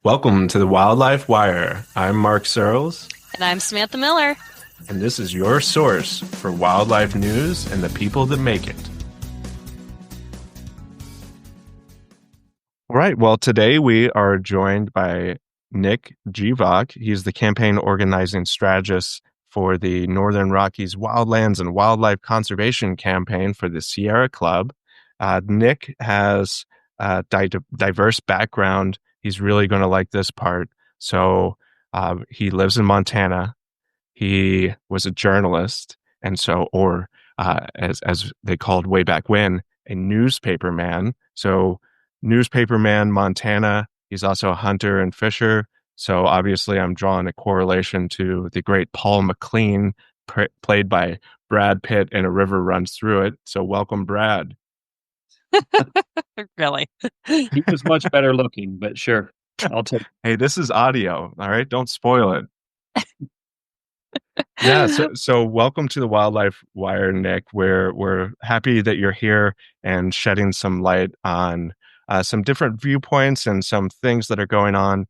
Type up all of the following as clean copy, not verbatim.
Welcome to the Wildlife Wire. I'm Mark Searles, And I'm Samantha Miller. and this is your source for wildlife news and the people that make it. All right, well, today we are joined by Nick Gevock. He's the campaign organizing strategist for the Northern Rockies Wildlands and Wildlife Conservation Campaign for the Sierra Club. Nick has a diverse background. He's really going to like this part. So he lives in Montana. He was a journalist, and so, or as they called way back when, a newspaper man. So, newspaper man, Montana. He's also a hunter and fisher. So, obviously, I'm drawing a correlation to the great Paul McLean, played by Brad Pitt, and A River Runs Through It. So, welcome, Brad. Really? He was much better looking, but sure, I'll take. Hey, this is audio. All right, don't spoil it. Yeah, so welcome to the Wildlife Wire, Nick. We're happy that you're here and shedding some light on some different viewpoints and some things that are going on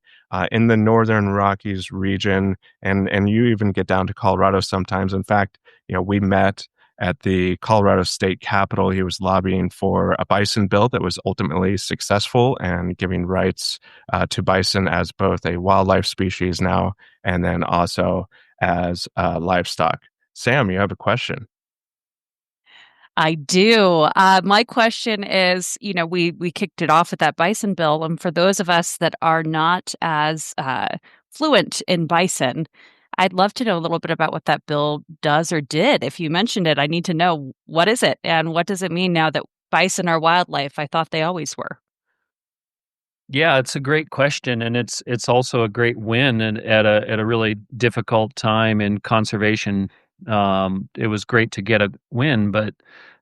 in the Northern Rockies region, and you even get down to Colorado sometimes. In fact, we met at the Colorado State Capitol. He was lobbying for a bison bill that was ultimately successful and giving rights to bison as both a wildlife species now and then also as livestock. Sam, you have a question. I do. My question is, we kicked it off with that bison bill, and for those of us that are not as fluent in bison, I'd love to know a little bit about what that bill does or did. If you mentioned it, I need to know, what is it and what does it mean now that bison are wildlife? I thought they always were. Yeah, it's a great question, and it's also a great win, and at a really difficult time in conservation. It was great to get a win, but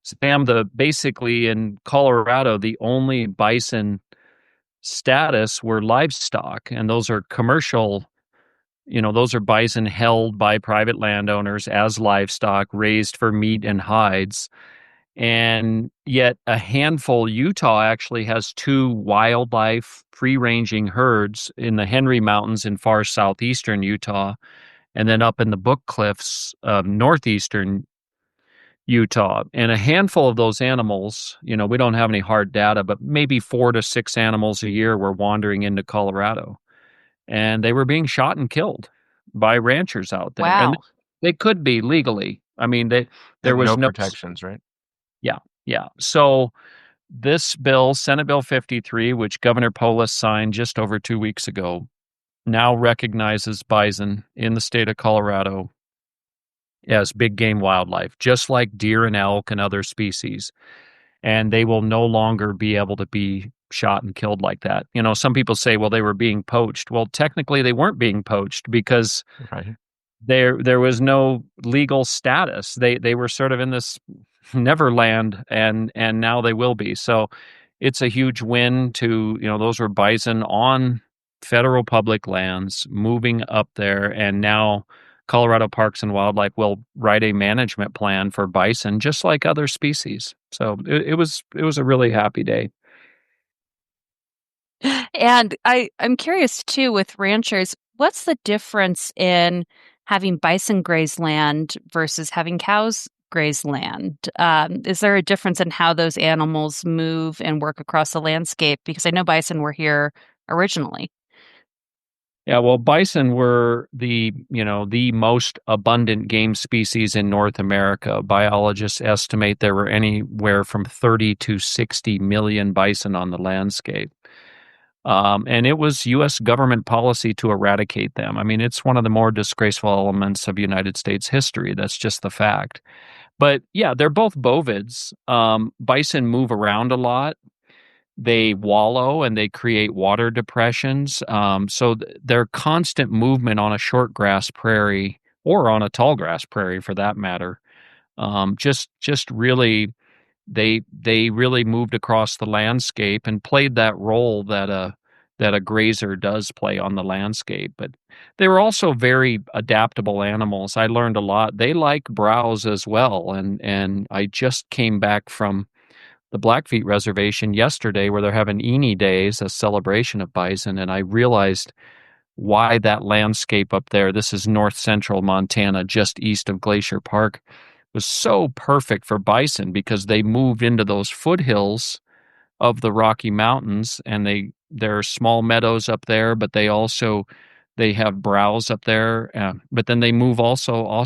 Sam, basically in Colorado, the only bison status were livestock, and those are commercial. Those are bison held by private landowners as livestock, raised for meat and hides. And yet a handful, Utah actually has two wildlife free-ranging herds in the Henry Mountains in far southeastern Utah, and then up in the Book Cliffs of northeastern Utah. And a handful of those animals, we don't have any hard data, but maybe 4 to 6 animals a year were wandering into Colorado. And they were being shot and killed by ranchers out there. And Wow. they could be legally. I mean, They there have was no no. protections, right? Yeah, yeah. So this bill, Senate Bill 53, which Governor Polis signed just over 2 weeks ago, now recognizes bison in the state of Colorado as big game wildlife, just like deer and elk and other species. And they will no longer be able to be shot and killed like that. Some people say, well, they were being poached. Well, technically they weren't being poached because Right. there was no legal status. They were sort of in this neverland, and now they will be. So it's a huge win to, those were bison on federal public lands moving up there, and now Colorado Parks and Wildlife will write a management plan for bison just like other species. So it was a really happy day. And I'm curious too, with ranchers, what's the difference in having bison graze land versus having cows graze land? Is there a difference in how those animals move and work across the landscape? Because I know bison were here originally. Yeah, well, bison were the most abundant game species in North America. Biologists estimate there were anywhere from 30 to 60 million bison on the landscape. And it was U.S. government policy to eradicate them. I mean, it's one of the more disgraceful elements of United States history. That's just the fact. But yeah, they're both bovids. Bison move around a lot. They wallow and they create water depressions. So their constant movement on a short grass prairie or on a tall grass prairie, for that matter, just really they really moved across the landscape and played that role that a grazer does play on the landscape. But they were also very adaptable animals. I learned a lot. They like browse as well, and I just came back from the Blackfeet Reservation yesterday where they're having Eni Days, a celebration of bison, and I realized why that landscape up there, this is north central Montana, just east of Glacier Park, was so perfect for bison because they moved into those foothills of the Rocky Mountains, and there are small meadows up there, but they have browse up there, but then they move also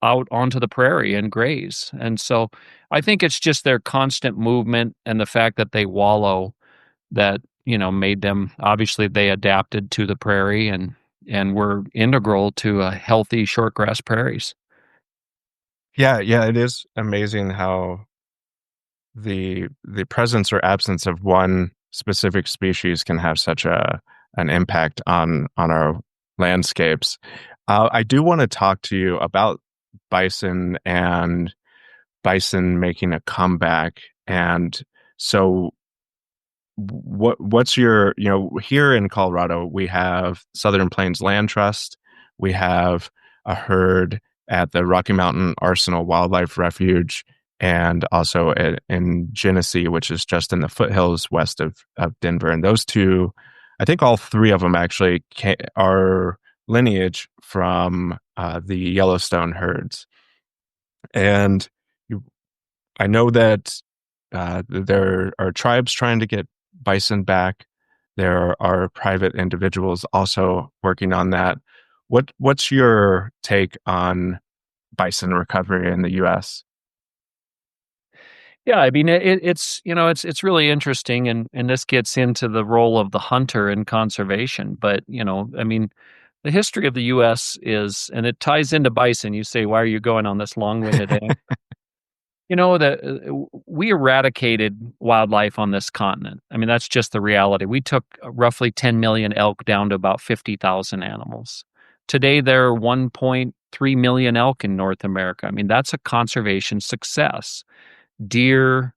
out onto the prairie and graze. And so I think it's just their constant movement and the fact that they wallow that, made them, obviously they adapted to the prairie and were integral to a healthy shortgrass prairies. Yeah, yeah, it is amazing how the presence or absence of one specific species can have such a an impact on our landscapes. I do want to talk to you about bison and bison making a comeback. And so what's your, here in Colorado, we have Southern Plains Land Trust. We have a herd at the Rocky Mountain Arsenal Wildlife Refuge, and also in Genesee, which is just in the foothills west of Denver. And those two, I think all three of them actually are lineage from the Yellowstone herds. And you, I know that there are tribes trying to get bison back. There are private individuals also working on that. What's your take on bison recovery in the U.S.? Yeah, I mean it's really interesting, and this gets into the role of the hunter in conservation. But I mean, the history of the U.S. is, and it ties into bison. You say, why are you going on this long-winded answer? That we eradicated wildlife on this continent. I mean, that's just the reality. We took roughly 10 million elk down to about 50,000 animals. Today, there are 1.3 million elk in North America. I mean, that's a conservation success. Deer,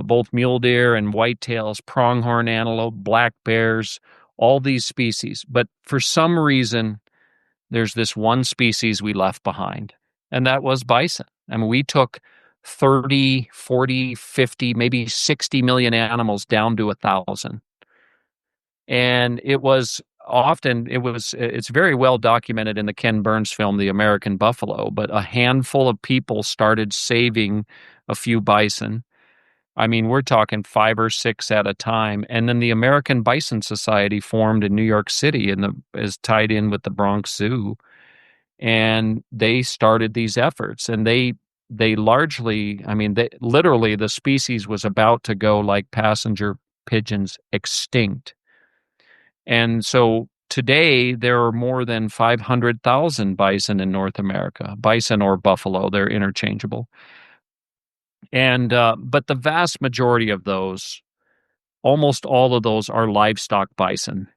both mule deer and whitetails, pronghorn antelope, black bears, all these species. But for some reason, there's this one species we left behind, and that was bison. I mean, we took 30, 40, 50, maybe 60 million animals down to 1,000. And it's very well documented in the Ken Burns film, The American Buffalo, but a handful of people started saving a few bison. I mean, we're talking 5 or 6 at a time. And then the American Bison Society formed in New York City and is tied in with the Bronx Zoo. And they started these efforts, and they largely, I mean, literally the species was about to go like passenger pigeons extinct. And so today there are more than 500,000 bison in North America, bison or buffalo, they're interchangeable. And but the vast majority of those, almost all of those, are livestock bison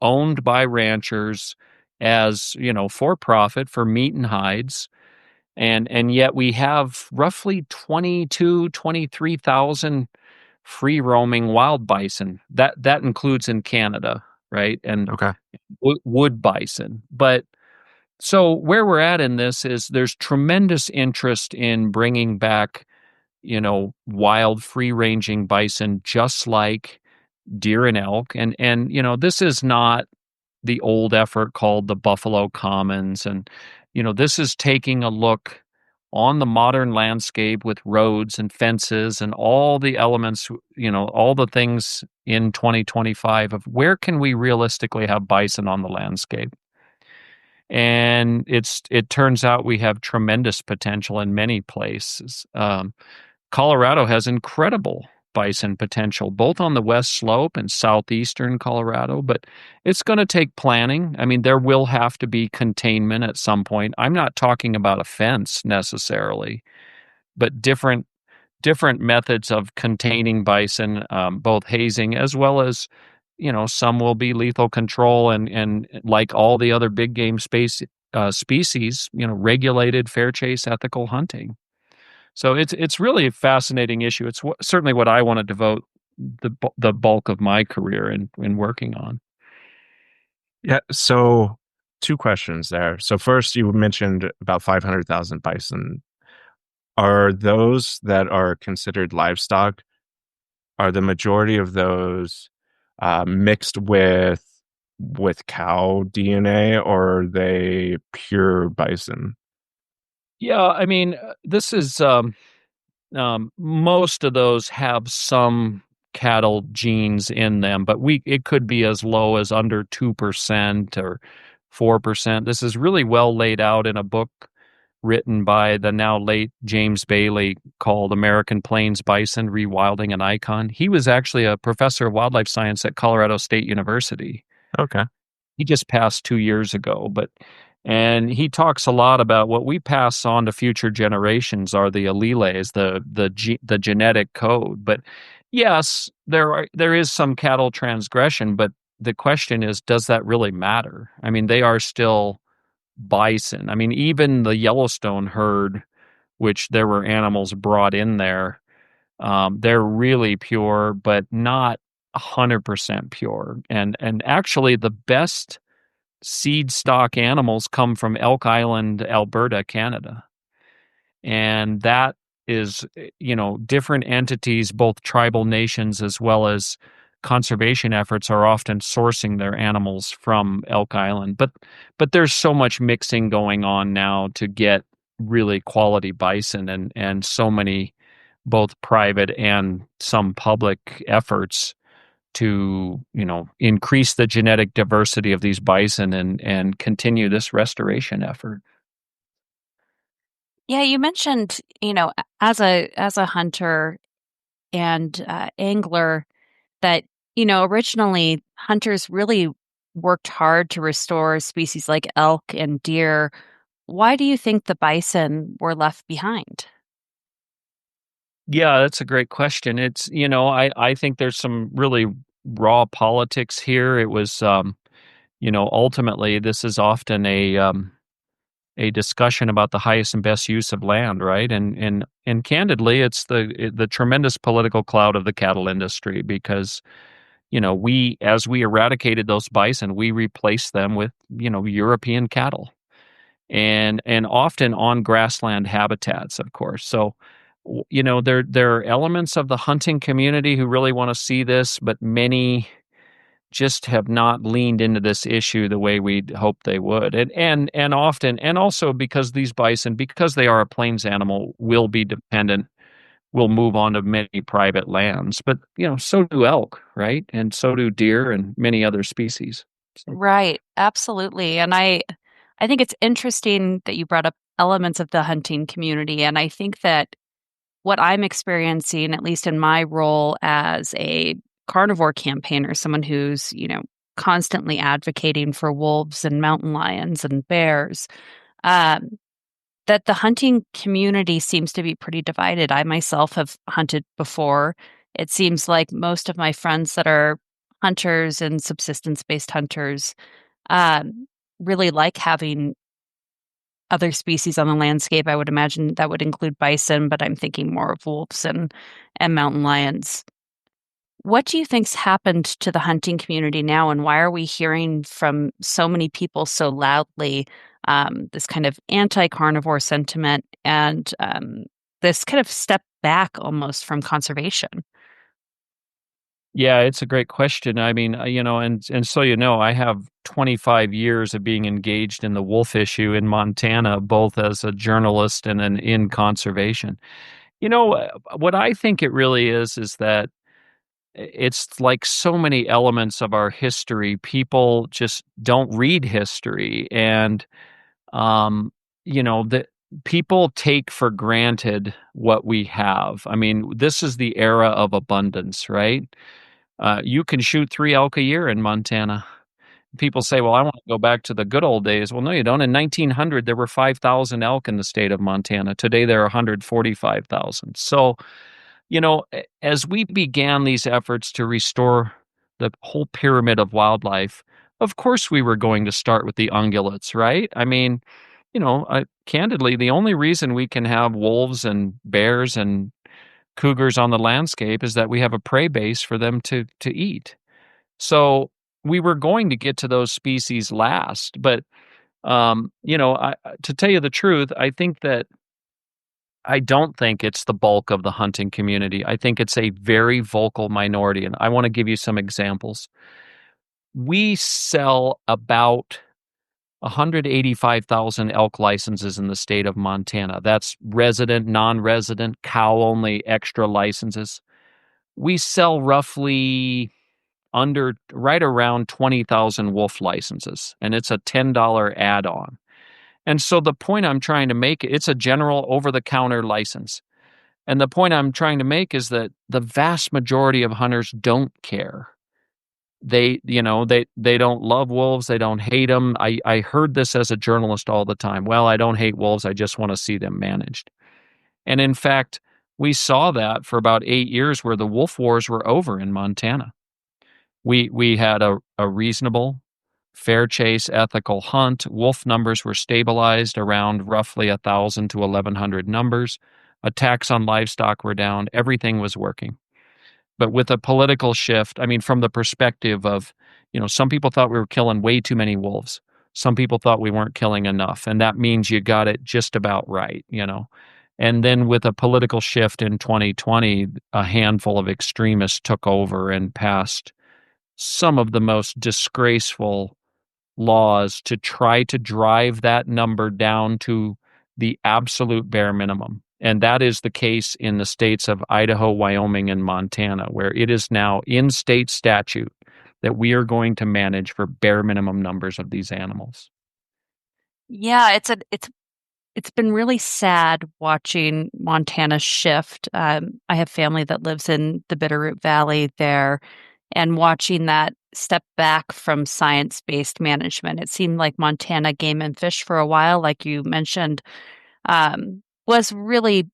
owned by ranchers as, for profit for meat and hides. And yet we have roughly 23,000 free roaming wild bison. That includes in Canada, right? And Okay. wood bison. But so where we're at in this is there's tremendous interest in bringing back, wild free ranging bison, just like deer and elk. And this is not the old effort called the Buffalo Commons. And, this is taking a look on the modern landscape with roads and fences and all the elements, all the things in 2025 of where can we realistically have bison on the landscape. And it turns out we have tremendous potential in many places. Colorado has incredible bison potential, both on the west slope and southeastern Colorado, but it's going to take planning. I mean, there will have to be containment at some point. I'm not talking about a fence necessarily, but different methods of containing bison, both hazing as well as, some will be lethal control and like all the other big game species, regulated fair chase ethical hunting. So it's really a fascinating issue. It's certainly what I want to devote the bulk of my career in working on. Yeah. So two questions there. So first, you mentioned about 500,000 bison. Are those that are considered livestock, are the majority of those mixed with cow DNA, or are they pure bison? Yeah, I mean, this is most of those have some cattle genes in them, but we it could be as low as under 2% or 4%. This is really well laid out in a book written by the now late James Bailey called American Plains Bison: Rewilding an Icon. He was actually a professor of wildlife science at Colorado State University. Okay. He just passed 2 years ago, but and he talks a lot about what we pass on to future generations are the alleles, the genetic code. But yes, there is some cattle transgression, but the question is, does that really matter? I mean, they are still bison. I mean, even the Yellowstone herd, which there were animals brought in there, they're really pure, but not 100% pure. And actually, the best seed stock animals come from Elk Island, Alberta, Canada. And that is, different entities, both tribal nations as well as conservation efforts are often sourcing their animals from Elk Island. But there's so much mixing going on now to get really quality bison and so many both private and some public efforts to increase the genetic diversity of these bison and continue this restoration effort. Yeah, you mentioned, as a hunter and angler, that originally hunters really worked hard to restore species like elk and deer. Why do you think the bison were left behind? Yeah, that's a great question. It's I think there's some really raw politics here. It was ultimately this is often a discussion about the highest and best use of land, right? And candidly, it's the tremendous political clout of the cattle industry because we as we eradicated those bison, we replaced them with European cattle and often on grassland habitats, of course. So there are elements of the hunting community who really want to see this, but many just have not leaned into this issue the way we'd hoped they would. And often, and also because these bison, because they are a plains animal, will be dependent, will move on to many private lands. But so do elk, right? And so do deer and many other species. So, Right, absolutely. And I think it's interesting that you brought up elements of the hunting community. And I think that what I'm experiencing, at least in my role as a carnivore campaigner, someone who's, constantly advocating for wolves and mountain lions and bears, um, that the hunting community seems to be pretty divided. I myself have hunted before. It seems like most of my friends that are hunters and subsistence based hunters um, really like having other species on the landscape. I would imagine that would include bison, but I'm thinking more of wolves and mountain lions. What do you think's happened to the hunting community now, and why are we hearing from so many people so loudly this kind of anti-carnivore sentiment and this kind of step back almost from conservation? yeah, it's a great question. I mean, and so I have 25 years of being engaged in the wolf issue in Montana, both as a journalist and in conservation. What I think it really is that it's like so many elements of our history. People just don't read history, and that people take for granted what we have. I mean, this is the era of abundance, right? You can shoot 3 elk a year in Montana. People say, well, I want to go back to the good old days. Well, no, you don't. In 1900, there were 5,000 elk in the state of Montana. Today, there are 145,000. So, as we began these efforts to restore the whole pyramid of wildlife, of course, we were going to start with the ungulates, right? I mean, candidly, the only reason we can have wolves and bears and cougars on the landscape is that we have a prey base for them to eat. So we were going to get to those species last, but to tell you the truth, I think that I don't think it's the bulk of the hunting community. I think it's a very vocal minority. And I want to give you some examples. We sell about 185,000 elk licenses in the state of Montana. That's resident, non-resident, cow only, extra licenses. We sell roughly under right around 20,000 wolf licenses, and it's a $10 add-on. And so the point I'm trying to make, it's a general over-the-counter license. And the point I'm trying to make is that the vast majority of hunters don't care. They don't love wolves, they don't hate them. I heard this as a journalist all the time. Well, I don't hate wolves, I just want to see them managed. And in fact, we saw that for about 8 years where the wolf wars were over in Montana. We had a reasonable, fair chase, ethical hunt. Wolf numbers were stabilized around roughly 1,000 to 1,100 numbers. Attacks on livestock were down. Everything was working. But with a political shift, I mean, from the perspective of, some people thought we were killing way too many wolves. Some people thought we weren't killing enough. And that means you got it just about right. And then with a political shift in 2020, a handful of extremists took over and passed some of the most disgraceful laws to try to drive that number down to the absolute bare minimum. And that is the case in the states of Idaho, Wyoming, and Montana, where it is now in state statute that we are going to manage for bare minimum numbers of these animals. Yeah, it's been really sad watching Montana shift. I have family that lives in the Bitterroot Valley there, and watching that step back from science-based management. It seemed like Montana Game and Fish for a while, like you mentioned, was really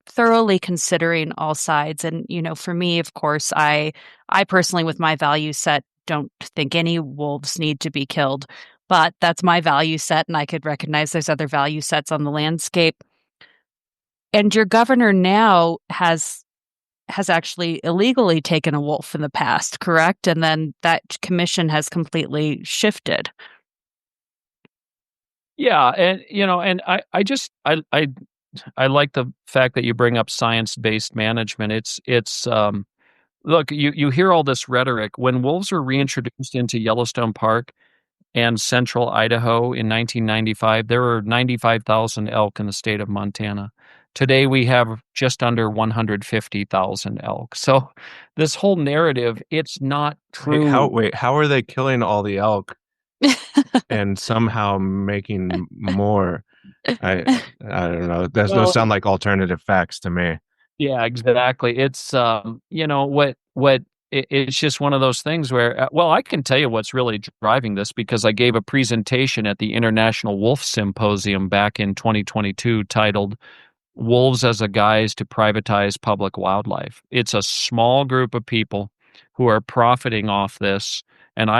thoroughly considering all sides. And, for me, of course, I personally, with my value set, don't think any wolves need to be killed. But that's my value set, and I could recognize there's other value sets on the landscape. And your governor now has actually illegally taken a wolf in the past, correct? And then that commission has completely shifted. Yeah, and I like the fact that you bring up science-based management. It's look, you hear all this rhetoric. When wolves were reintroduced into Yellowstone Park and central Idaho in 1995, there were 95,000 elk in the state of Montana. Today we have just under 150,000 elk. So this whole narrative, it's not true. How are they killing all the elk and somehow making more? I don't know. Those Well, sound like alternative facts to me. yeah, exactly. It's it's just one of those things where well, I can tell you what's really driving this because I gave a presentation at the International Wolf Symposium back in 2022 titled Wolves as a Guise to Privatize Public Wildlife. It's a small group of people who are profiting off this, and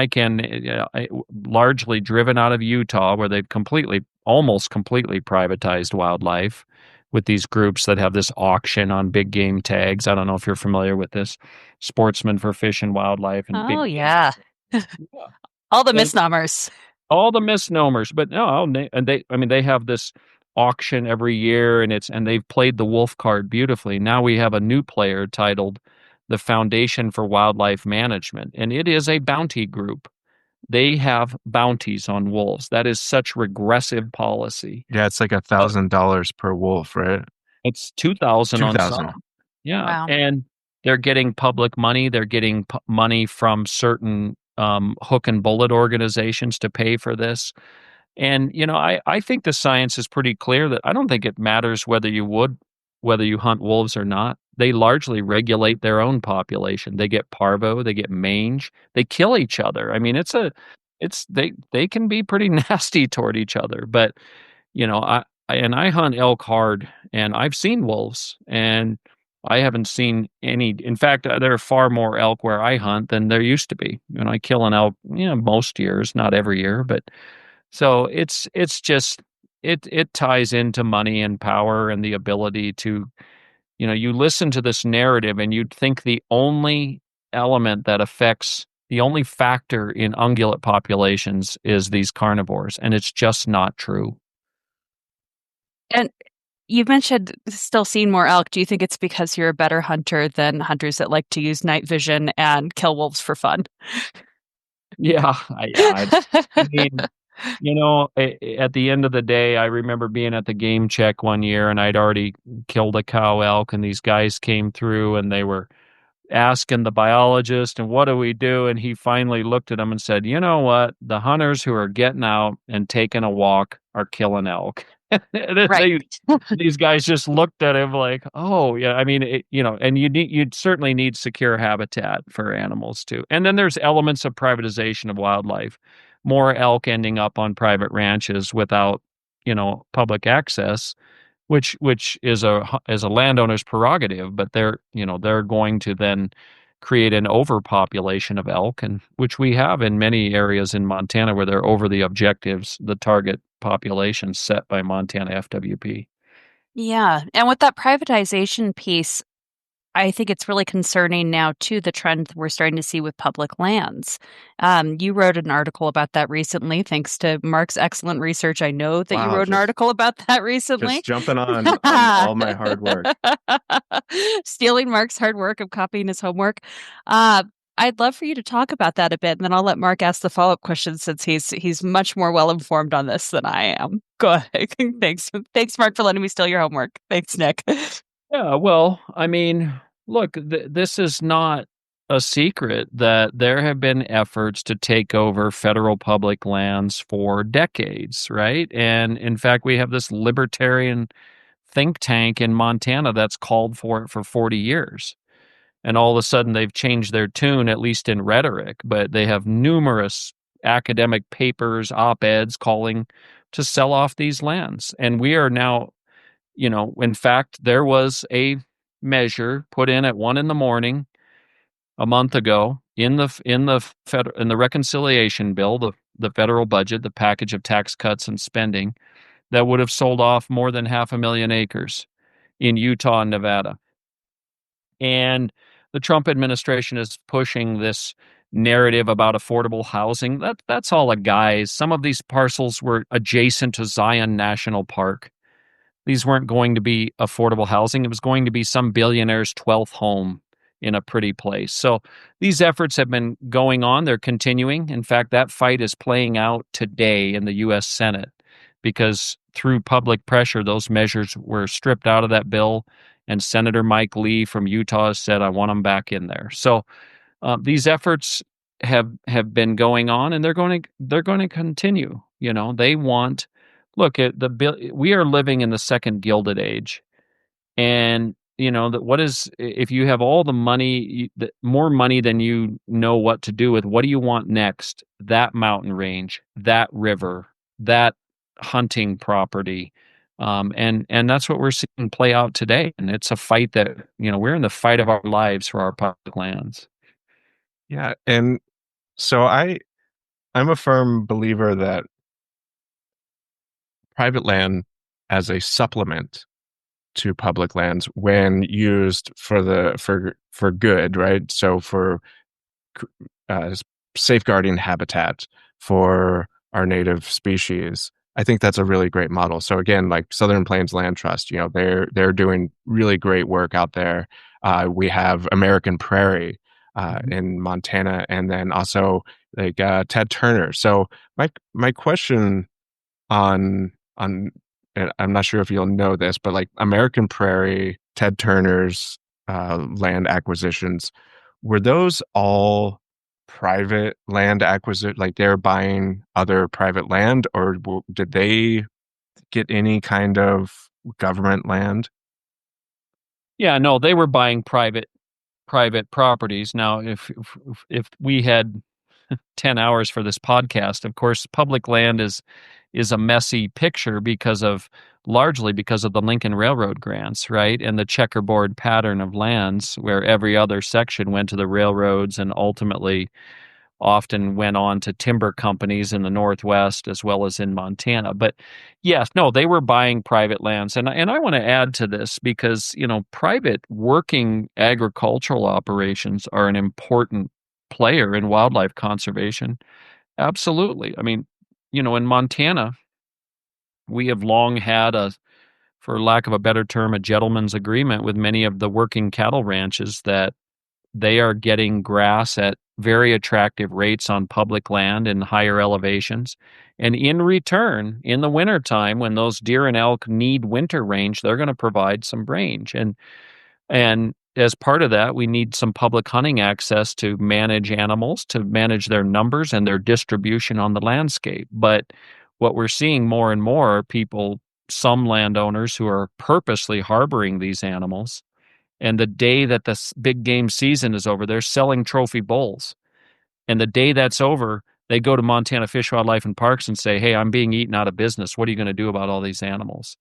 largely driven out of Utah, where they've almost completely privatized wildlife with these groups that have this auction on big game tags. I don't know if you're familiar with this. Sportsmen for Fish and Wildlife and Oh, big game. yeah. All the And misnomers. all the misnomers, but no, they have this auction every year, and they've played the wolf card beautifully. Now we have a new player titled the Foundation for Wildlife Management, and it is a bounty group. They have bounties on wolves. That is such regressive policy. Yeah, it's like $1,000 per wolf, right? It's 2,000 Two on thousand. some. Yeah, Wow. and they're getting public money. They're getting money from certain hook and bullet organizations to pay for this. And I think the science is pretty clear that I don't think it matters whether you hunt wolves or not. They largely regulate their own population. They get parvo, they get mange, they kill each other. I mean, they can be pretty nasty toward each other. But I hunt elk hard, and I've seen wolves, and I haven't seen any. In fact, there are far more elk where I hunt than there used to be. And I kill an elk, most years, not every year, but so it's just it ties into money and power and the ability to, you listen to this narrative and you'd think the only element that affects the only factor in ungulate populations is these carnivores, and it's just not true. And You mentioned still seeing more elk. Do you think it's because you're a better hunter than hunters that like to use night vision and kill wolves for fun? Yeah, I mean, at the end of the day, I remember being at the game check one year and I'd already killed a cow elk, and these guys came through and they were asking the biologist, and what do we do? And he finally looked at them and said, you know what? The hunters who are getting out and taking a walk are killing elk. Right. These guys just looked at him like, oh yeah. I mean, and you'd certainly need secure habitat for animals too. And then there's elements of privatization of wildlife, more elk ending up on private ranches without, public access, which is a landowner's prerogative, but they're going to then create an overpopulation of elk, and which we have in many areas in Montana where they're over the objectives, the target population set by Montana FWP. Yeah. And with that privatization piece, I think it's really concerning now, too, the trend we're starting to see with public lands. You wrote an article about that recently, thanks to Mark's excellent research. I know that you Wow, wrote an article about that just recently. jumping on all my hard work. Stealing Mark's hard work of copying his homework. Uh, I'd love for you to talk about that a bit, and then I'll let Mark ask the follow-up question since he's much more well informed on this than I am. Go ahead. Thanks, Mark, for letting me steal your homework. Thanks, Nick. Yeah, well, I mean, look, this is not a secret that there have been efforts to take over federal public lands for decades, right? And in fact, we have this libertarian think tank in Montana that's called for it for 40 years. And all of a sudden they've changed their tune, at least in rhetoric, but they have numerous academic papers, op-eds calling to sell off these lands. And we are now, in fact, there was a measure put in at 1 a.m. a month ago in the reconciliation bill, the federal budget, the package of tax cuts and spending, that would have sold off more than 500,000 acres in Utah and Nevada. And the Trump administration is pushing this narrative about affordable housing. That's all a guise. Some of these parcels were adjacent to Zion National Park. These weren't going to be affordable housing. It was going to be some billionaire's 12th home in a pretty place. So these efforts have been going on. They're continuing. In fact, that fight is playing out today in the U.S. Senate because through public pressure, those measures were stripped out of that bill. And Senator Mike Lee from Utah said, I want them back in there. So these efforts have been going on, and they're going to continue. They want, look at we are living in the second Gilded Age, and that what is, if you have all the money, more money than you know what to do with, what do you want next? That mountain range, that river, that hunting property. And that's what we're seeing play out today. And it's a fight that, we're in the fight of our lives for our public lands. Yeah, and so I'm a firm believer that private land as a supplement to public lands when used for good, right? So for uh, safeguarding habitat for our native species. I think that's a really great model. So again, like Southern Plains Land Trust, they're doing really great work out there. We have American Prairie in Montana, and then also like Ted Turner. So my question on and I'm not sure if you'll know this, but like American Prairie, Ted Turner's land acquisitions, were those all private land acquisition? Like they're buying other private land, or did they get any kind of government land? Yeah, no, they were buying private properties. Now, if we had 10 hours for this podcast, of course, public land is a messy picture largely because of the Lincoln Railroad grants, right? And the checkerboard pattern of lands where every other section went to the railroads and ultimately often went on to timber companies in the Northwest as well as in Montana. But yes, no, they were buying private lands. And I want to add to this because, private working agricultural operations are an important player in wildlife conservation. Absolutely. I mean, in Montana, we have long had a for lack of a better term, a gentleman's agreement with many of the working cattle ranches that they are getting grass at very attractive rates on public land in higher elevations. And in return, in the wintertime, when those deer and elk need winter range, they're going to provide some range. And as part of that, we need some public hunting access to manage animals, to manage their numbers and their distribution on the landscape. But what we're seeing more and more are people, some landowners who are purposely harboring these animals. And the day that the big game season is over, they're selling trophy bulls. And the day that's over, they go to Montana Fish, Wildlife, and Parks and say, hey, I'm being eaten out of business. What are you going to do about all these animals?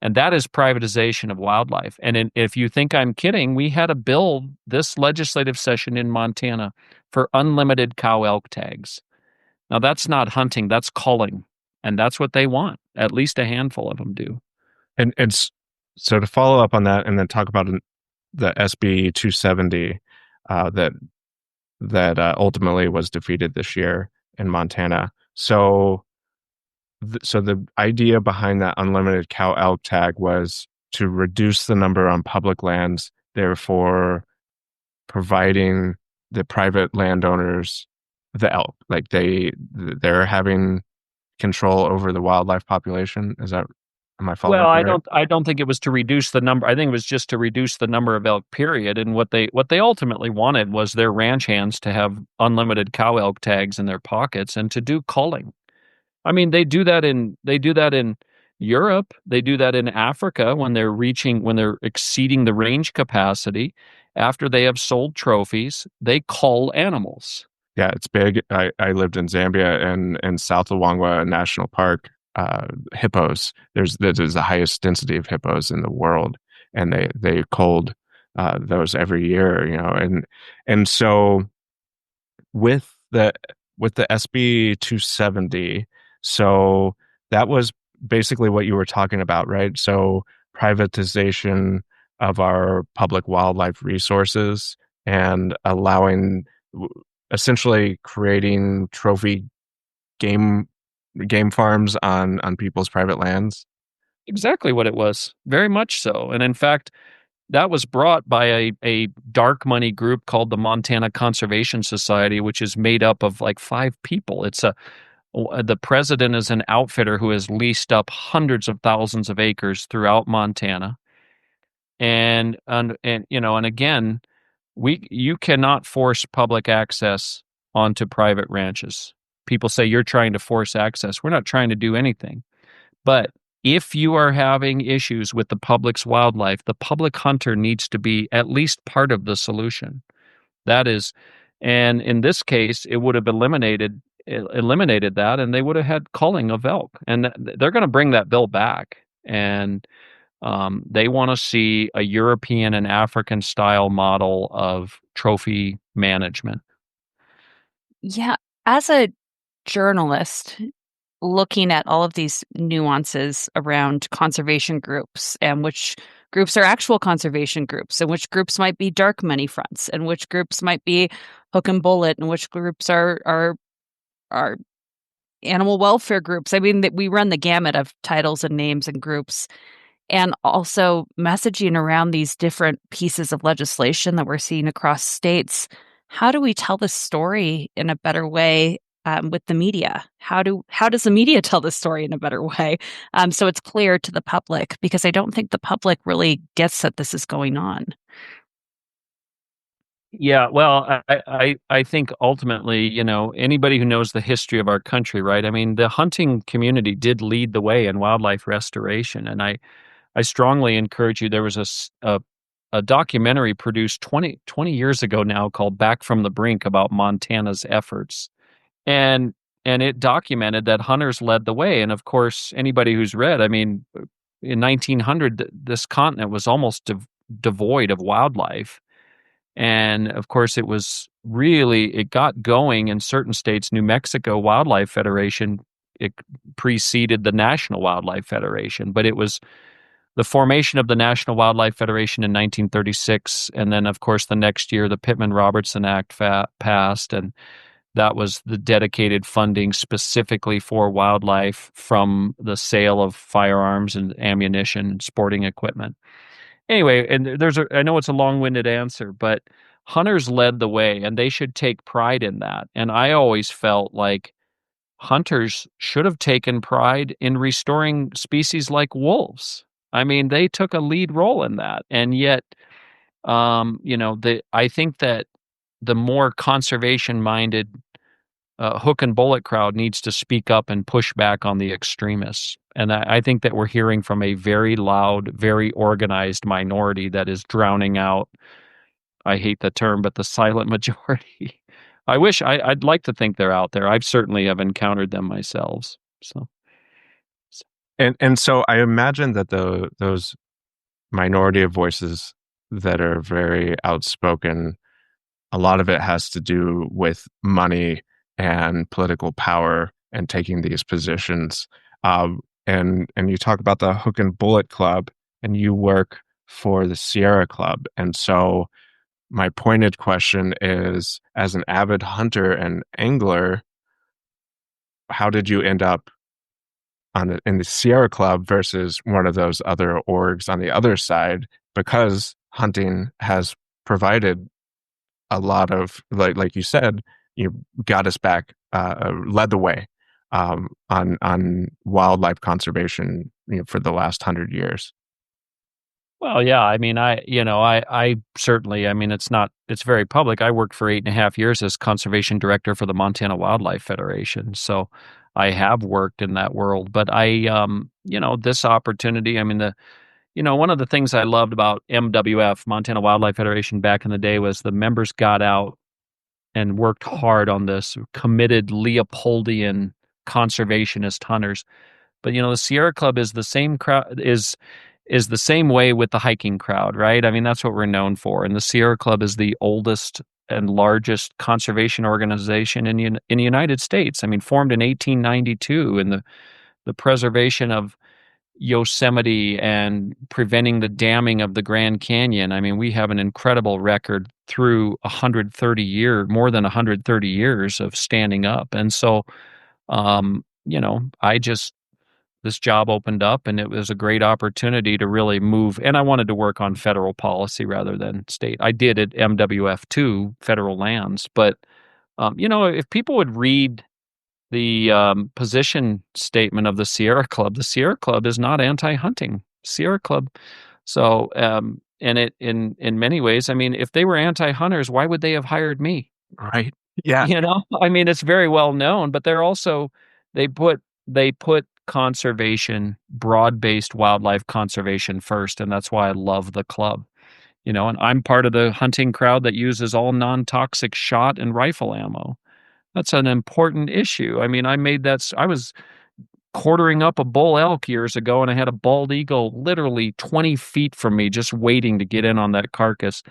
And that is privatization of wildlife. And if you think I'm kidding, we had a bill this legislative session in Montana for unlimited cow elk tags. Now, that's not hunting, that's culling. And that's what they want. At least a handful of them do. So to follow up on that and then talk about the SB 270 that ultimately was defeated this year in Montana. So the idea behind that unlimited cow elk tag was to reduce the number on public lands, therefore providing the private landowners the elk. Like they're having control over the wildlife population. Am I following Well, you right? I don't think it was to reduce the number. I think it was just to reduce the number of elk, period. And what they ultimately wanted was their ranch hands to have unlimited cow elk tags in their pockets and to do culling. I mean, they do that in Europe. They do that in Africa when they're exceeding the range capacity. After they have sold trophies, they cull animals. Yeah, it's big. I lived in Zambia and in South Luangwa National Park. Hippos. There's the highest density of hippos in the world, and they culled those every year. And so with the SB 270, so that was basically what you were talking about, right? So privatization of our public wildlife resources and allowing essentially creating trophy game farms on people's private lands. Exactly what it was. Very much so. And in fact, that was brought by a dark money group called the Montana Conservation Society, which is made up of like 5 people. The president is an outfitter who has leased up hundreds of thousands of acres throughout Montana. And again, you cannot force public access onto private ranches. People say you're trying to force access. We're not trying to do anything. But if you are having issues with the public's wildlife, the public hunter needs to be at least part of the solution. That is, and in this case, it would have eliminated that, and they would have had culling of elk. And they're going to bring that bill back, and they want to see a European and African style model of trophy management. Yeah, as a journalist, looking at all of these nuances around conservation groups and which groups are actual conservation groups and which groups might be dark money fronts and which groups might be hook and bullet and which groups are animal welfare groups. I mean, we run the gamut of titles and names and groups, and also messaging around these different pieces of legislation that we're seeing across states. How do we tell this story in a better way with the media? How does the media tell this story in a better way so it's clear to the public? Because I don't think the public really gets that this is going on. Yeah, well, I think ultimately, anybody who knows the history of our country, right? I mean, the hunting community did lead the way in wildlife restoration, and I strongly encourage you. There was a documentary produced 20 years ago now called Back from the Brink about Montana's efforts. And it documented that hunters led the way. And of course, anybody who's read, I mean, in 1900, this continent was almost devoid of wildlife. And of course, it got going in certain states. New Mexico Wildlife Federation, it preceded the National Wildlife Federation, but it was the formation of the National Wildlife Federation in 1936. And then, of course, the next year, the Pittman-Robertson Act passed. that was the dedicated funding specifically for wildlife from the sale of firearms and ammunition and sporting equipment. Anyway, and I know it's a long-winded answer, but hunters led the way and they should take pride in that. And I always felt like hunters should have taken pride in restoring species like wolves. I mean, they took a lead role in that. And yet, I think that the more conservation minded hook and bullet crowd needs to speak up and push back on the extremists. And I think that we're hearing from a very loud, very organized minority that is drowning out, I hate the term, but the silent majority. I'd like to think they're out there. I've certainly have encountered them myself. So, And so I imagine that those minority of voices that are very outspoken, a lot of it has to do with money and political power and taking these positions. And you talk about the Hook and Bullet Club, and you work for the Sierra Club. And so my pointed question is, as an avid hunter and angler, how did you end up in the Sierra Club versus one of those other orgs on the other side? Because hunting has provided a lot of, like you said, you got us back, led the way on wildlife conservation, for the last 100 years. well, yeah, I mean, I certainly, I mean, it's very public. I worked for 8.5 years as conservation director for the Montana Wildlife Federation. So I have worked in that world, but this opportunity, I mean, one of the things I loved about MWF, Montana Wildlife Federation, back in the day was the members got out and worked hard on this, committed Leopoldian conservationist hunters. But the Sierra Club is the same crowd is the same way with the hiking crowd, right? I mean, that's what we're known for. And the Sierra Club is the oldest and largest conservation organization in the United States. I mean, formed in 1892 in the preservation of Yosemite and preventing the damming of the Grand Canyon. I mean, we have an incredible record through more than 130 years of standing up. And so, I just, this job opened up and it was a great opportunity to really move. And I wanted to work on federal policy rather than state. I did at MWF2, federal lands. But, if people would read the position statement of the Sierra Club is not anti-hunting. Sierra Club. So, and it in many ways, I mean, if they were anti-hunters, why would they have hired me? Right. Yeah. I mean, it's very well known, but they're also they put they put conservation, broad-based wildlife conservation first, and that's why I love the club. And I'm part of the hunting crowd that uses all non-toxic shot and rifle ammo. That's an important issue. I mean, I was quartering up a bull elk years ago, and I had a bald eagle literally 20 feet from me just waiting to get in on that carcass.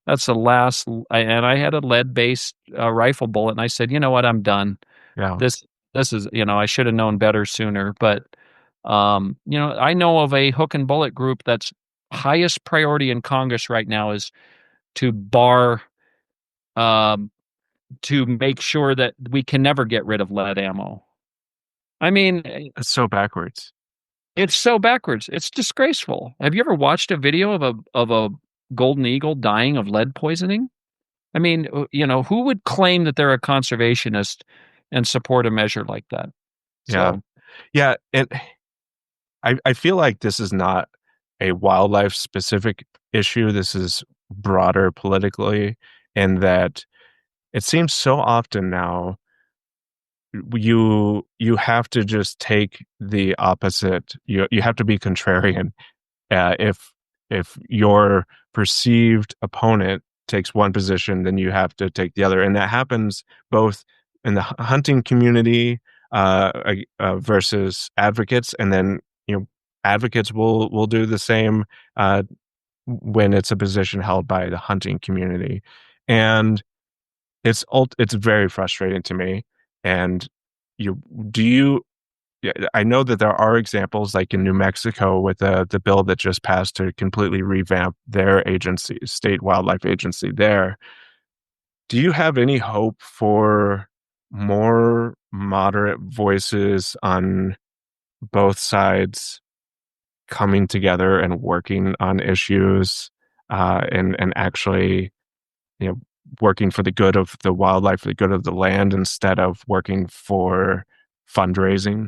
That's the last, and I had a lead-based rifle bullet, and I said, you know what, I'm done. Yeah. This is, I should have known better sooner. But, I know of a hook and bullet group that's highest priority in Congress right now is to bar, to make sure that we can never get rid of lead ammo. I mean, It's so backwards. it's so backwards. It's disgraceful. Have you ever watched a video of a golden eagle dying of lead poisoning? I mean, who would claim that they're a conservationist and support a measure like that? Yeah. So, Yeah. And I feel like this is not a wildlife specific issue. This is broader politically, in that it seems so often now you have to just take the opposite. You have to be contrarian. If your perceived opponent takes one position, then you have to take the other, and that happens both in the hunting community versus advocates, and then advocates will do the same when it's a position held by the hunting community, and it's very frustrating to me. And you do you yeah, I know that there are examples like in New Mexico with the bill that just passed to completely revamp their agency, state wildlife agency there. Do you have any hope for more moderate voices on both sides coming together and working on issues, and actually, you know, working for the good of the wildlife, for the good of the land, instead of working for fundraising?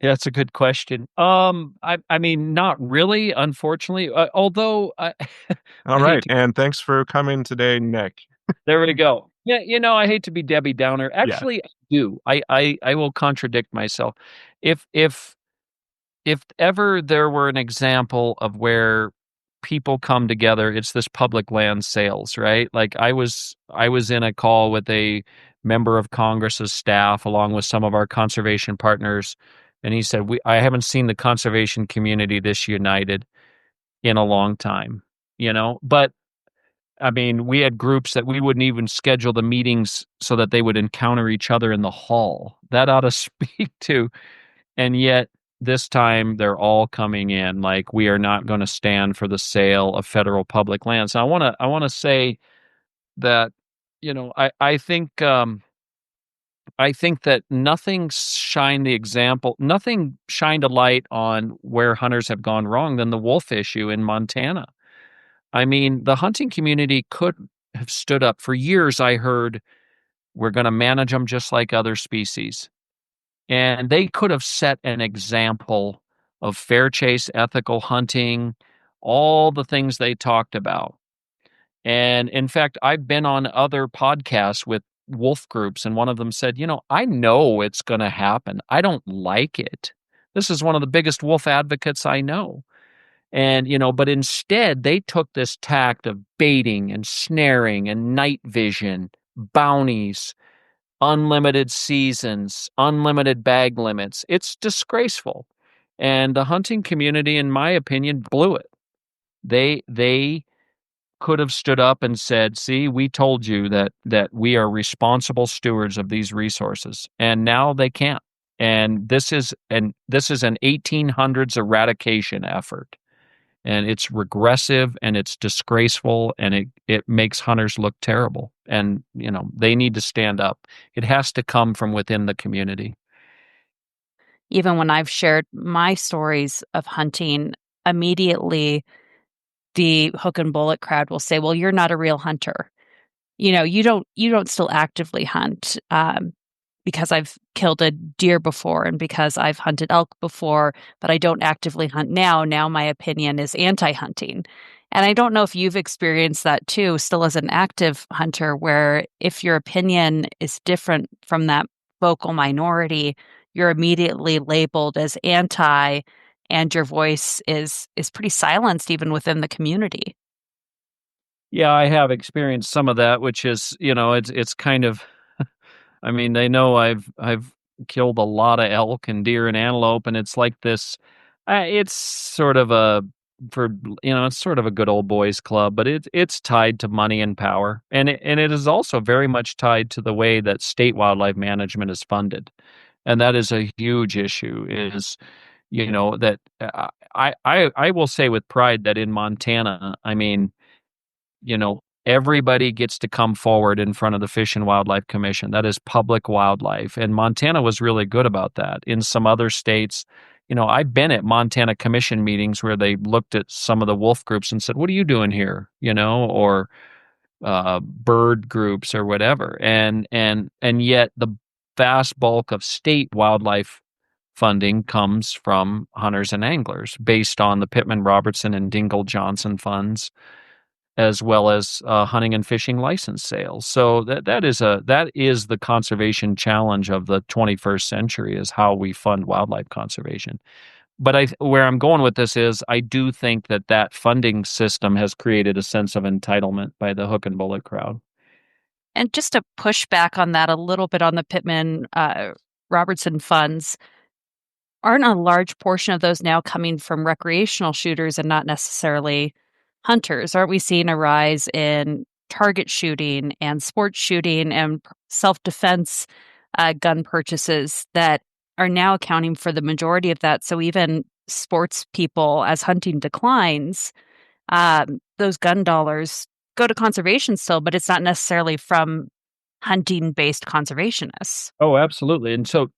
Yeah, that's a good question. I mean, not really, unfortunately. Although All I hate right. to, And thanks for coming today, Nick. there we go. Yeah, I hate to be Debbie Downer. Yeah. Actually, I do. I will contradict myself. If if if ever there were an example of where people come together, it's this public land sales, right? Like I was in a call with a member of Congress's staff along with some of our conservation partners, and he said, I haven't seen the conservation community this united in a long time, But I mean, we had groups that we wouldn't even schedule the meetings so that they would encounter each other in the hall. That ought to speak to, and yet this time they're all coming in like we are not going to stand for the sale of federal public lands. I want to say that I think that nothing shined a light on where hunters have gone wrong than the wolf issue in Montana. I mean, the hunting community could have stood up. For years I heard we're going to manage them just like other species. And they could have set an example of fair chase, ethical hunting, all the things they talked about. And in fact, I've been on other podcasts with wolf groups, and one of them said, I know it's going to happen. I don't like it. This is one of the biggest wolf advocates I know. And, but instead they took this tact of baiting and snaring and night vision, bounties, unlimited seasons, unlimited bag limits. It's disgraceful. And the hunting community, in my opinion, blew it. They could have stood up and said, "See, we told you that we are responsible stewards of these resources." And now they can't. And this is an 1800s eradication effort. And it's regressive and it's disgraceful and it makes hunters look terrible. And, they need to stand up. It has to come from within the community. Even when I've shared my stories of hunting, immediately the hook and bullet crowd will say, "Well, you're not a real hunter. You don't still actively hunt." Because I've killed a deer before and because I've hunted elk before, but I don't actively hunt now. Now my opinion is anti-hunting. And I don't know if you've experienced that too, still as an active hunter, where if your opinion is different from that vocal minority, you're immediately labeled as anti, and your voice is pretty silenced even within the community. Yeah, I have experienced some of that, which is, it's kind of, I mean, they know I've killed a lot of elk and deer and antelope, and it's like this. It's sort of for it's sort of a good old boys club, but it's tied to money and power, and it is also very much tied to the way that state wildlife management is funded, and that is a huge issue. Is that I will say with pride that in Montana, I mean, everybody gets to come forward in front of the Fish and Wildlife Commission. That is public wildlife. And Montana was really good about that. In some other states, I've been at Montana Commission meetings where they looked at some of the wolf groups and said, "What are you doing here?" Or bird groups or whatever. And yet the vast bulk of state wildlife funding comes from hunters and anglers based on the Pittman Robertson and Dingle Johnson funds, as well as hunting and fishing license sales. So that is the conservation challenge of the 21st century, is how we fund wildlife conservation. But where I'm going with this is I do think that funding system has created a sense of entitlement by the hook and bullet crowd. And just to push back on that a little bit on the Pittman Robertson funds, aren't a large portion of those now coming from recreational shooters and not necessarily hunters? Aren't we seeing a rise in target shooting and sports shooting and self-defense gun purchases that are now accounting for the majority of that? So even sports people, as hunting declines, those gun dollars go to conservation still, but it's not necessarily from hunting-based conservationists. Oh, absolutely. And so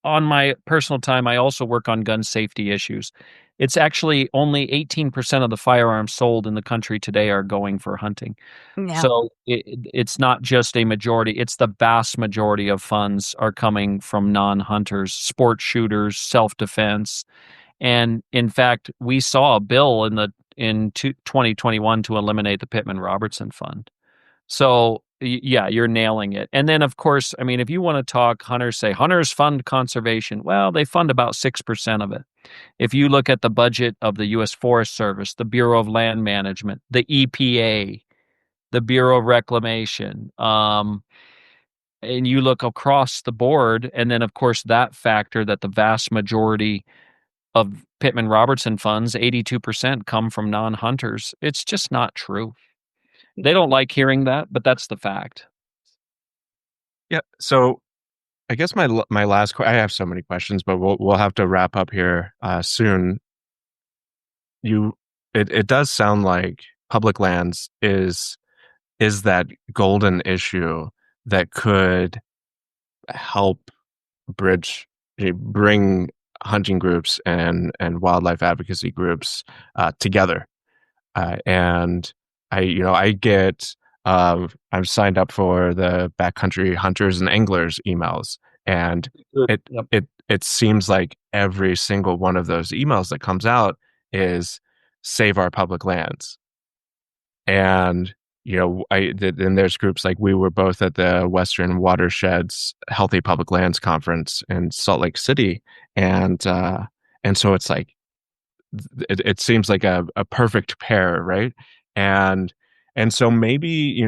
on my personal time, I also work on gun safety issues. It's actually only 18% of the firearms sold in the country today are going for hunting. Yeah. So it's not just a majority, it's the vast majority of funds are coming from non-hunters, sport shooters, self-defense. And in fact, we saw a bill in 2021 to eliminate the Pittman Robertson Fund. So yeah, you're nailing it. And then of course, I mean, if you want to talk hunters, say hunters fund conservation. Well, they fund about 6% of it. If you look at the budget of the U.S. Forest Service, the Bureau of Land Management, the EPA, the Bureau of Reclamation, and you look across the board, and then of course that factor that the vast majority of Pittman Robertson funds, 82% come from non-hunters. It's just not true. They don't like hearing that, but that's the fact. Yeah. So I guess my last I have so many questions, but we'll have to wrap up here soon. You it does sound like public lands is that golden issue that could help bring hunting groups and wildlife advocacy groups together. And I get I'm signed up for the backcountry hunters and anglers emails, and Good. it Yep. it seems like every single one of those emails that comes out is save our public lands. And then there's groups like we were both at the Western Watersheds Healthy Public Lands Conference in Salt Lake City, and so it's like it seems like a perfect pair, right? And and so maybe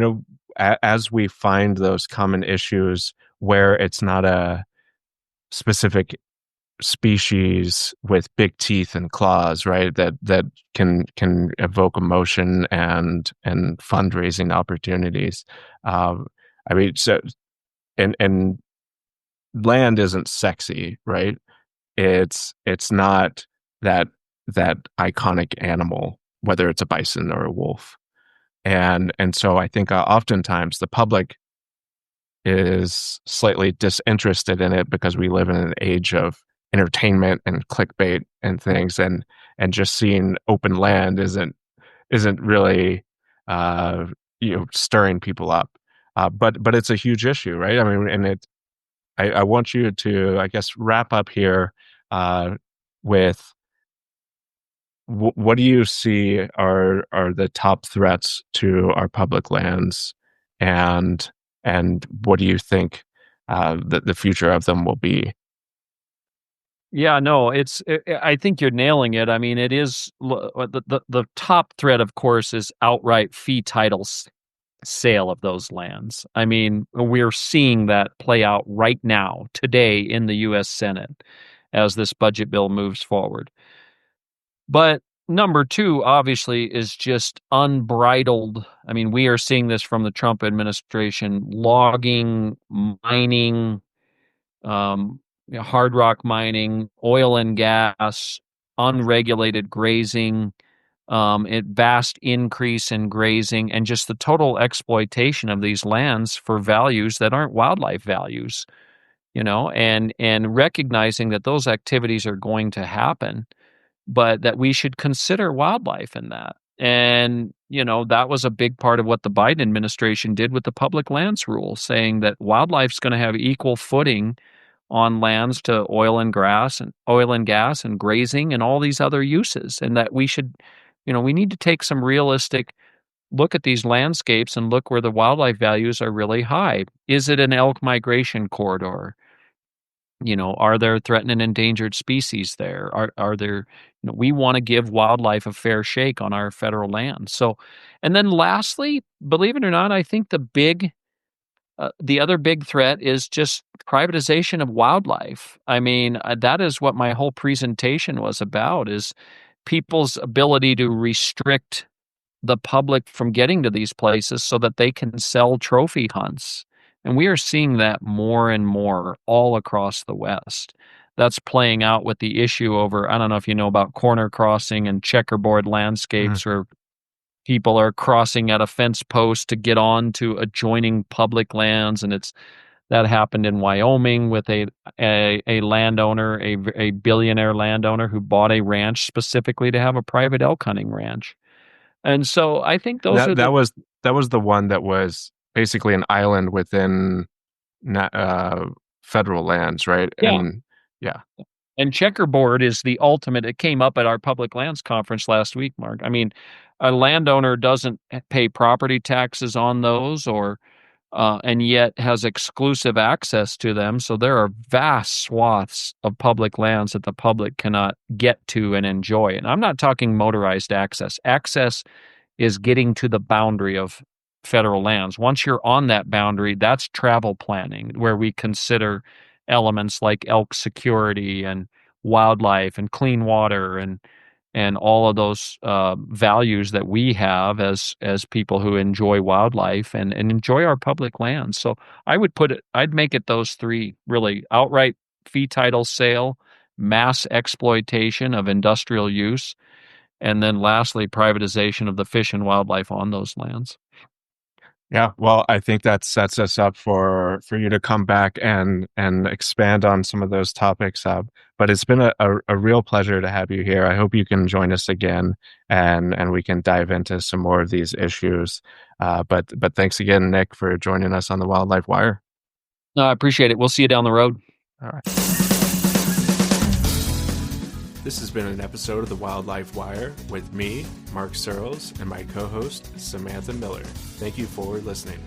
as we find those common issues where it's not a specific species with big teeth and claws, right? That can evoke emotion and fundraising opportunities. Um, I mean, so and land isn't sexy, right? It's not that that iconic animal, whether it's a bison or a wolf. And so I think oftentimes the public is slightly disinterested in it because we live in an age of entertainment and clickbait and things, and just seeing open land isn't really stirring people up. But it's a huge issue, right? I mean, and I want you to, I guess, wrap up here uh, with what do you see are the top threats to our public lands, and and what do you think that the future of them will be? Yeah, no, I think you're nailing it. I mean, it is the top threat, of course, is outright fee titles sale of those lands. I mean, we're seeing that play out right now, today in the U.S. Senate as this budget bill moves forward. But number two, obviously, is just unbridled. I mean, we are seeing this from the Trump administration: logging, mining, hard rock mining, oil and gas, unregulated grazing, vast increase in grazing, and just the total exploitation of these lands for values that aren't wildlife values. And recognizing that those activities are going to happen, but that we should consider wildlife in that. And, that was a big part of what the Biden administration did with the public lands rule, saying that wildlife's going to have equal footing on lands to oil and gas and grazing and all these other uses. And that we need to take some realistic look at these landscapes and look where the wildlife values are really high. Is it an elk migration corridor? Are there threatened and endangered species there? Are there, we want to give wildlife a fair shake on our federal land. So, and then lastly, believe it or not, I think the other big threat is just privatization of wildlife. I mean, that is what my whole presentation was about, is people's ability to restrict the public from getting to these places so that they can sell trophy hunts. And we are seeing that more and more all across the West. That's playing out with the issue over, I don't know if you know about corner crossing and checkerboard Mm. landscapes, where people are crossing at a fence post to get on to adjoining public lands, and that happened in Wyoming with a landowner, a billionaire landowner who bought a ranch specifically to have a private elk hunting ranch. And so I think those are That the that was the one that was basically an island within federal lands, right? yeah. And yeah, And checkerboard is the ultimate. It came up at our public lands conference last week, Mark. I mean, a landowner doesn't pay property taxes on those, or and yet has exclusive access to them. So there are vast swaths of public lands that the public cannot get to and enjoy. And I'm not talking motorized access. Access is getting to the boundary of federal lands. Once you're on that boundary, that's travel planning, where we consider elements like elk security and wildlife and clean water and all of those values that we have as people who enjoy wildlife and enjoy our public lands. So I'd make it those three really: outright fee title sale, mass exploitation of industrial use, and then lastly, privatization of the fish and wildlife on those lands. yeah. Well, I think that sets us up for you to come back and expand on some of those topics. But it's been a real pleasure to have you here. I hope you can join us again and we can dive into some more of these issues. But thanks again, Nick, for joining us on the Wildlife Wire. No, I appreciate it. We'll see you down the road. All right. This has been an episode of the Wildlife Wire with me, Mark Searles, and my co-host, Samantha Miller. Thank you for listening.